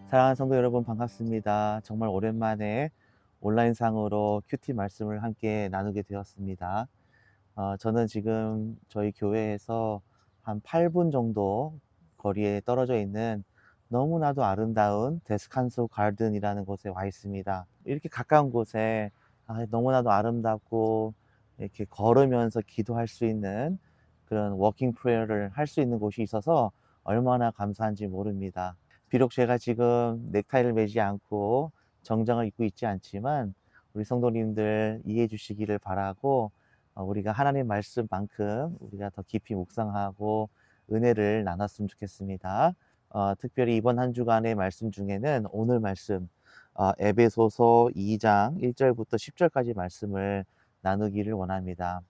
사랑하는 성도 여러분 반갑습니다. 정말 오랜만에 온라인상으로 큐티 말씀을 함께 나누게 되었습니다. 저는 지금 저희 교회에서 한 8분 정도 거리에 떨어져 있는 너무나도 아름다운 데스칸소 가든이라는 곳에 와 있습니다. 이렇게 가까운 곳에 너무나도 아름답고 이렇게 걸으면서 기도할 수 있는 그런 워킹 프레어를 할 수 있는 곳이 있어서 얼마나 감사한지 모릅니다. 비록 제가 지금 넥타이를 매지 않고 정장을 입고 있지 않지만 우리 성도님들 이해해 주시기를 바라고, 우리가 하나님 말씀만큼 우리가 더 깊이 묵상하고 은혜를 나눴으면 좋겠습니다. 특별히 이번 한 주간의 말씀 중에는 오늘 말씀, 에베소서 2장 1절부터 10절까지 말씀을 나누기를 원합니다.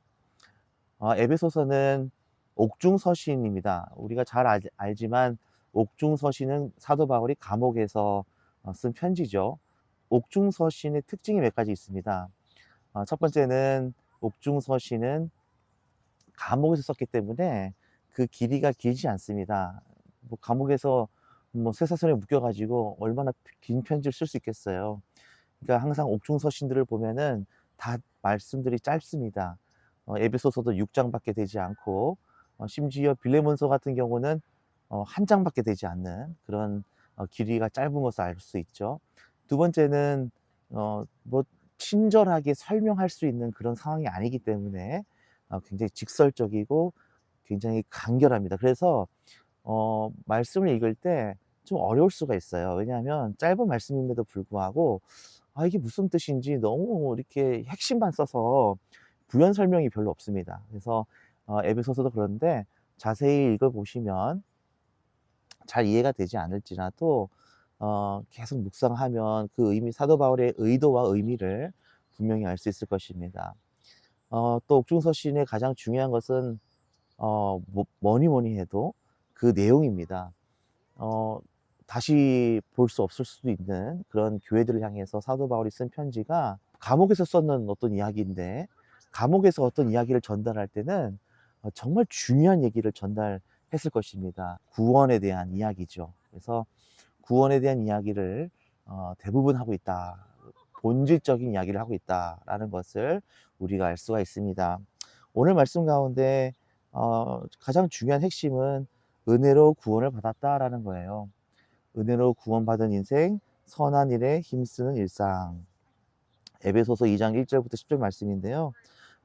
에베소서는 옥중서신입니다. 우리가 잘 알지만 옥중서신은 사도 바울이 감옥에서 쓴 편지죠. 옥중서신의 특징이 몇 가지 있습니다. 첫 번째는 옥중서신은 감옥에서 썼기 때문에 그 길이가 길지 않습니다. 뭐 감옥에서 뭐 쇠사슬에 묶여 가지고 얼마나 긴 편지를 쓸 수 있겠어요. 그러니까 항상 옥중서신들을 보면은 다 말씀들이 짧습니다. 에베소서도 6장밖에 되지 않고, 심지어 빌레몬서 같은 경우는 한 장밖에 되지 않는 그런 길이가 짧은 것을 알 수 있죠. 두 번째는 뭐 친절하게 설명할 수 있는 그런 상황이 아니기 때문에 굉장히 직설적이고 굉장히 간결합니다. 그래서 말씀을 읽을 때 좀 어려울 수가 있어요. 왜냐하면 짧은 말씀임에도 불구하고 이게 무슨 뜻인지 너무 이렇게 핵심만 써서 부연 설명이 별로 없습니다. 그래서 에베소서도 그런데 자세히 읽어 보시면 잘 이해가 되지 않을지라도 계속 묵상하면 그 의미, 사도 바울의 의도와 의미를 분명히 알 수 있을 것입니다. 또 옥중서신의 가장 중요한 것은 뭐니 해도 그 내용입니다. 어 다시 볼 수 없을 수도 있는 그런 교회들을 향해서 사도 바울이 쓴 편지가 감옥에서 썼는 어떤 이야기인데, 감옥에서 어떤 이야기를 전달할 때는 정말 중요한 얘기를 전달했을 것입니다. 구원에 대한 이야기죠. 그래서 구원에 대한 이야기를 대부분 하고 있다. 본질적인 이야기를 하고 있다라는 것을 우리가 알 수가 있습니다. 오늘 말씀 가운데 가장 중요한 핵심은 은혜로 구원을 받았다라는 거예요. 은혜로 구원받은 인생, 선한 일에 힘쓰는 일상. 에베소서 2장 1절부터 10절 말씀인데요.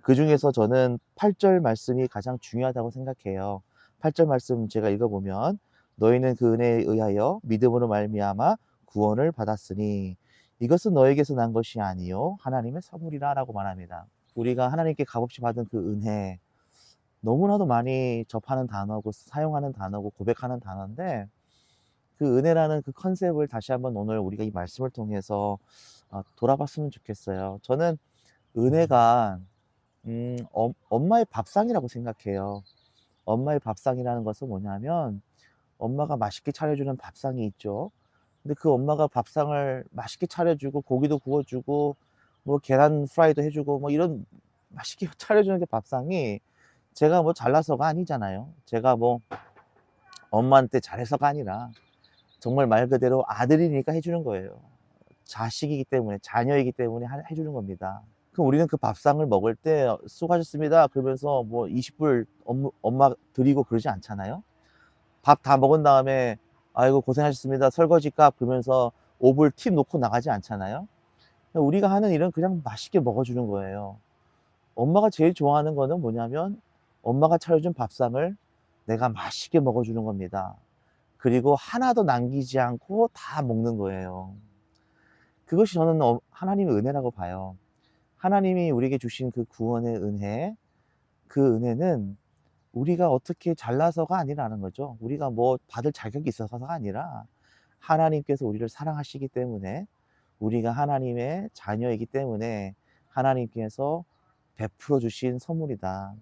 그중에서 저는 8절 말씀이 가장 중요하다고 생각해요. 8절 말씀 제가 읽어보면, 너희는 그 은혜에 의하여 믿음으로 말미암아 구원을 받았으니 이것은 너에게서 난 것이 아니요 하나님의 선물이라 라고 말합니다. 우리가 하나님께 값없이 받은 그 은혜, 너무나도 많이 접하는 단어고 사용하는 단어고 고백하는 단어인데, 그 은혜라는 그 컨셉을 다시 한번 오늘 우리가 이 말씀을 통해서 돌아봤으면 좋겠어요. 저는 은혜가 엄마의 밥상이라고 생각해요. 엄마의 밥상이라는 것은 뭐냐면, 엄마가 맛있게 차려주는 밥상이 있죠. 근데 그 엄마가 밥상을 맛있게 차려주고 고기도 구워주고 뭐 계란 프라이도 해주고 뭐 이런 맛있게 차려주는 그 밥상이 제가 뭐 잘나서가 아니잖아요. 제가 뭐 엄마한테 잘해서가 아니라 정말 말 그대로 아들이니까 해주는 거예요. 자식이기 때문에, 자녀이기 때문에 해주는 겁니다. 그럼 우리는 그 밥상을 먹을 때 수고하셨습니다 그러면서 뭐 20불 엄마 드리고 그러지 않잖아요. 밥 다 먹은 다음에 아이고 고생하셨습니다 설거지값 그러면서 5불 팁 놓고 나가지 않잖아요. 우리가 하는 일은 그냥 맛있게 먹어주는 거예요. 엄마가 제일 좋아하는 거는 뭐냐면, 엄마가 차려준 밥상을 내가 맛있게 먹어주는 겁니다. 그리고 하나도 남기지 않고 다 먹는 거예요. 그것이 저는 하나님의 은혜라고 봐요. 하나님이 우리에게 주신 그 구원의 은혜, 그 은혜는 우리가 어떻게 잘나서가 아니라는 거죠. 우리가 뭐 받을 자격이 있어서가 아니라 하나님께서 우리를 사랑하시기 때문에, 우리가 하나님의 자녀이기 때문에 하나님께서 베풀어 주신 선물이다.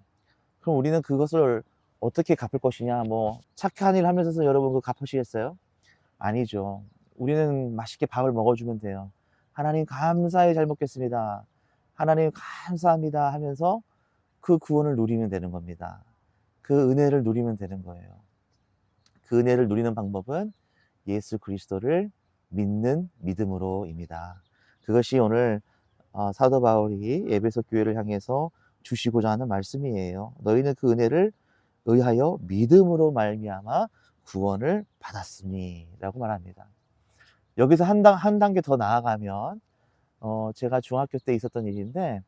그럼 우리는 그것을 어떻게 갚을 것이냐? 뭐 착한 일 하면서 여러분 그거 갚으시겠어요? 아니죠. 우리는 맛있게 밥을 먹어주면 돼요. 하나님 감사히 잘 먹겠습니다. 하나님 감사합니다 하면서 그 구원을 누리면 되는 겁니다. 그 은혜를 누리면 되는 거예요. 그 은혜를 누리는 방법은 예수 그리스도를 믿는 믿음으로입니다. 그것이 오늘 사도 바울이 에베소 교회를 향해서 주시고자 하는 말씀이에요. 너희는 그 은혜를 의하여 믿음으로 말미암아 구원을 받았으니라고 말합니다. 여기서 한 단계 더 나아가면 제가 중학교 때 있었던 일인데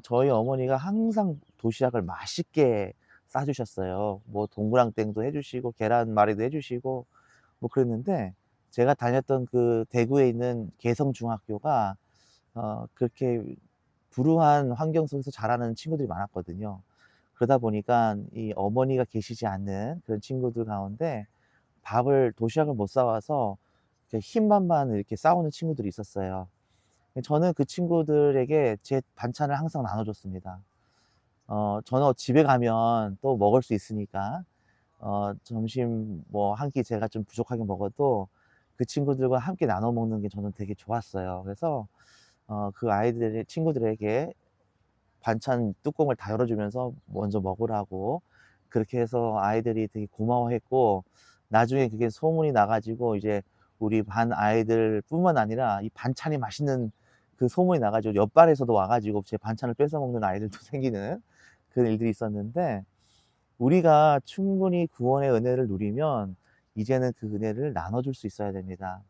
저희 어머니가 항상 도시락을 맛있게 싸주셨어요. 뭐 동그랑땡도 해주시고 계란말이도 해주시고 뭐 그랬는데, 제가 다녔던 그 대구에 있는 개성중학교가 그렇게 불우한 환경 속에서 자라는 친구들이 많았거든요. 그러다 보니까 이 어머니가 계시지 않는 그런 친구들 가운데 도시락을 못 싸와서 이렇게 힘만만 이렇게 싸우는 친구들이 있었어요. 저는 그 친구들에게 제 반찬을 항상 나눠줬습니다. 저는 집에 가면 또 먹을 수 있으니까 점심 뭐 한 끼 제가 좀 부족하게 먹어도 그 친구들과 함께 나눠 먹는 게 저는 되게 좋았어요. 그래서 그 친구들에게 반찬 뚜껑을 다 열어주면서 먼저 먹으라고 그렇게 해서 아이들이 되게 고마워했고, 나중에 그게 소문이 나 가지고 이제 우리 반 아이들뿐만 아니라 이 반찬이 맛있는 그 소문이 나 가지고 옆 반에서도 와 가지고 제 반찬을 뺏어 먹는 아이들도 생기는 그런 일들이 있었는데, 우리가 충분히 구원의 은혜를 누리면 이제는 그 은혜를 나눠줄 수 있어야 됩니다.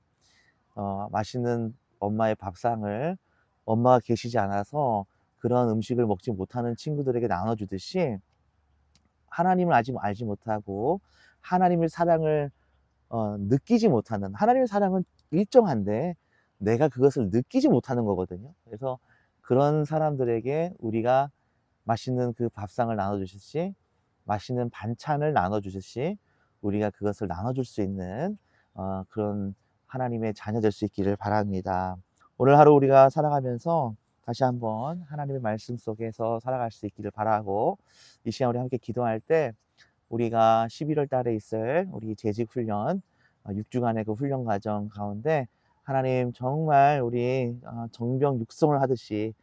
맛있는 엄마의 밥상을 엄마가 계시지 않아서 그런 음식을 먹지 못하는 친구들에게 나눠주듯이, 하나님을 아직 알지 못하고 하나님의 사랑을 느끼지 못하는, 하나님의 사랑은 일정한데 내가 그것을 느끼지 못하는 거거든요. 그래서 그런 사람들에게 우리가 맛있는 그 밥상을 나눠주듯이, 맛있는 반찬을 나눠주듯이 우리가 그것을 나눠줄 수 있는 그런 하나님의 자녀 될 수 있기를 바랍니다. 오늘 하루 우리가 살아가면서 다시 한번 하나님의 말씀 속에서 살아갈 수 있기를 바라고, 이 시간 우리 함께 기도할 때 우리가 11월 달에 있을 우리 재직 훈련 6주간의 그 훈련 과정 가운데 하나님 정말 우리 정병 육성을 하듯이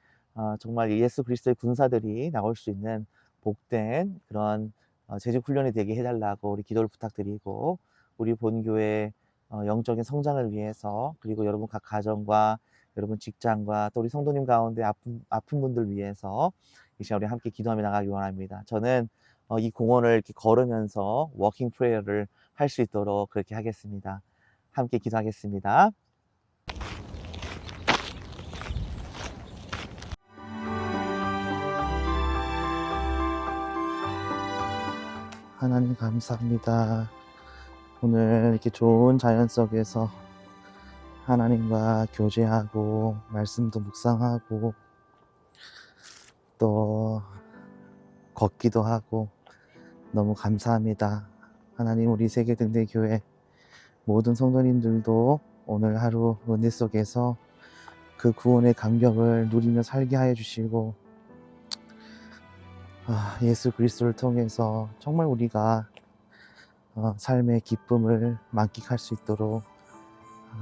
정말 예수 그리스도의 군사들이 나올 수 있는 복된 그런 재직 훈련이 되게 해달라고 우리 기도를 부탁드리고, 우리 본교회 영적인 성장을 위해서, 그리고 여러분 각 가정과 여러분 직장과 또 우리 성도님 가운데 아픈 분들 위해서 이 시간 우리 함께 기도하며 나가기 원합니다. 저는 이 공원을 이렇게 걸으면서 워킹 프레이어를 할 수 있도록 그렇게 하겠습니다. 함께 기도하겠습니다. 하나님 감사합니다. 오늘 이렇게 좋은 자연 속에서 하나님과 교제하고 말씀도 묵상하고 또 걷기도 하고 너무 감사합니다. 하나님, 우리 세계등대교회 모든 성도님들도 오늘 하루 은혜 속에서 그 구원의 감격을 누리며 살게 하여 주시고, 예수 그리스도를 통해서 정말 우리가 삶의 기쁨을 만끽할 수 있도록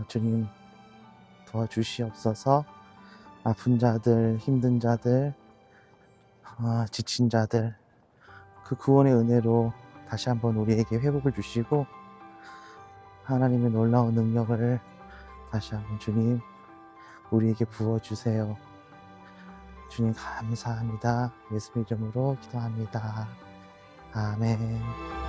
주님 도와주시옵소서. 아픈 자들, 힘든 자들, 지친 자들, 그 구원의 은혜로 다시 한번 우리에게 회복을 주시고 하나님의 놀라운 능력을 다시 한번 주님 우리에게 부어주세요. 주님 감사합니다. 예수 이름으로 기도합니다. 아멘.